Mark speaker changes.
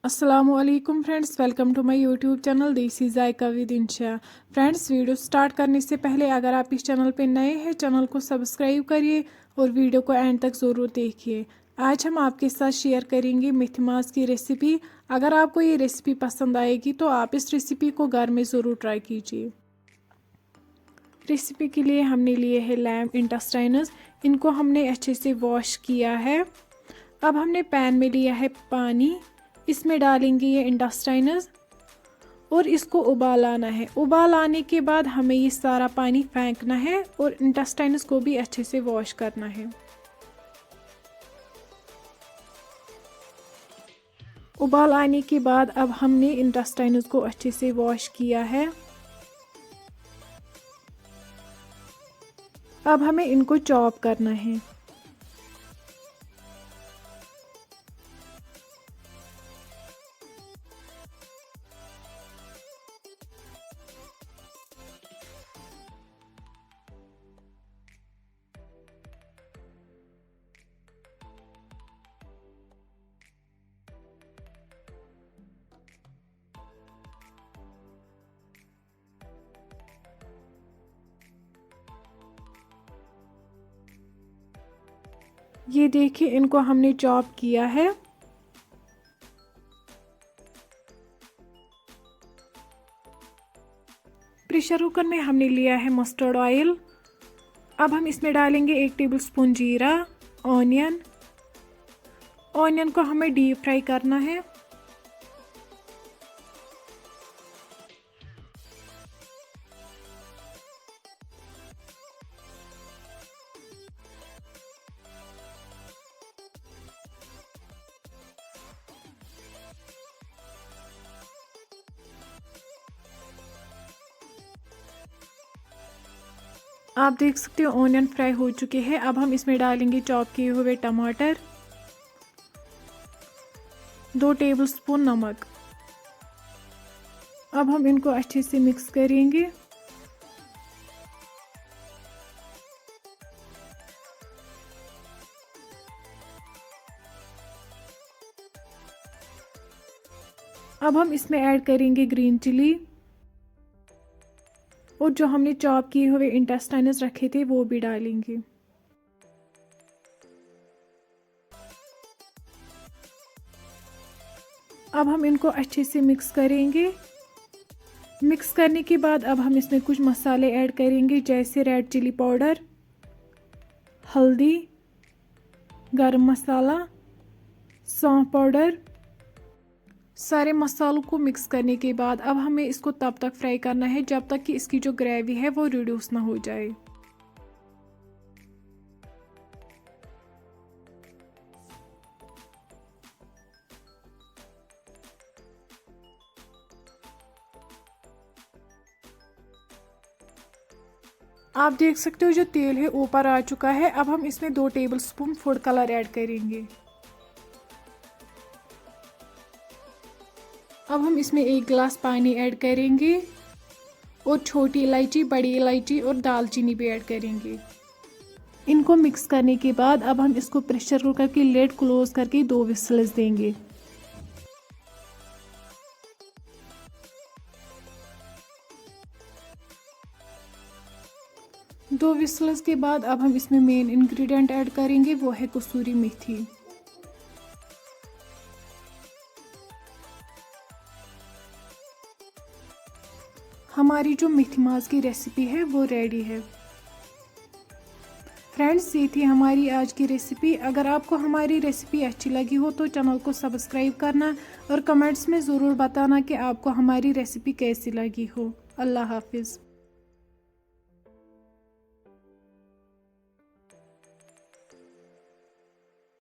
Speaker 1: अस्सलामुअलैकुम friends, welcome to my YouTube channel देसी जायका with Insha. Friends, video start करने से पहले अगर आप इस चैनल पे नए हैं, चैनल को सब्सक्राइब करिए और वीडियो को एंड तक ज़रूर देखिए। आज हम आपके साथ शेयर करेंगे मेथी मास की रेसिपी। अगर आपको ये रेसिपी पसंद आएगी तो आप इस रेसिपी को घर में ज़रूर ट्राई कीजिए। रेसिपी के लिए हमने लिए है लैम्ब इंटेस्टाइन्स। इनको हमने अच्छे से वॉश किया है। अब हमने पैन में लिया है पानी, इसमें डालेंगे ये इंटेस्टाइन्स और इसको उबाल आना है। उबाल आने के बाद हमें ये सारा पानी फेंकना है और इंटेस्टाइन्स को भी अच्छे से वॉश करना है। उबाल आने के बाद अब हमने इंटेस्टाइन्स को अच्छे से वॉश किया है। अब हमें इनको चॉप करना है। ये देखिए, इनको हमने चॉप किया है। प्रेशर कुकर में हमने लिया है मस्टर्ड ऑयल। अब हम इसमें डालेंगे 1 टेबलस्पून जीरा, ऑनियन को हमें डीप फ्राई करना है। आप देख सकते हो ऑनियन फ्राई हो चुके हैं। अब हम इसमें डालेंगे चॉप किए हुए टमाटर, 2 टेबलस्पून नमक। अब हम इनको अच्छे से मिक्स करेंगे। अब हम इसमें ऐड करेंगे ग्रीन चिली और जो हमने चॉप किए हुए इंटेस्टाइन्स रखे थे वो भी डालेंगे। अब हम इनको अच्छे से मिक्स करेंगे। मिक्स करने के बाद अब हम इसमें कुछ मसाले ऐड करेंगे, जैसे रेड चिली पाउडर, हल्दी, गरम मसाला, सौंफ पाउडर। सारे मसालों को मिक्स करने के बाद अब हमें इसको तब तक फ्राई करना है जब तक कि इसकी जो ग्रेवी है वो रिड्यूस ना हो जाए। आप देख सकते हो जो तेल है ऊपर आ चुका है। अब हम इसमें 2 टेबलस्पून फूड कलर ऐड करेंगे। अब हम इसमें 1 गिलास पानी ऐड करेंगे और छोटी इलायची, बड़ी इलायची और दालचीनी भी ऐड करेंगे। इनको मिक्स करने के बाद अब हम इसको प्रेशर कुकर की लिड क्लोज करके 2 विसल्स देंगे। दो विसल्स के बाद अब हम इसमें मेन इंग्रेडिएंट ऐड करेंगे, वो है कसूरी मेथी। हमारी जो मेथी मास की रेसिपी है वो रेडी है। फ्रेंड्स, ये थी हमारी आज की रेसिपी। अगर आपको हमारी रेसिपी अच्छी लगी हो तो चैनल को सब्सक्राइब करना और कमेंट्स में ज़रूर बताना कि आपको हमारी रेसिपी कैसी लगी हो। अल्लाह हाफिज़।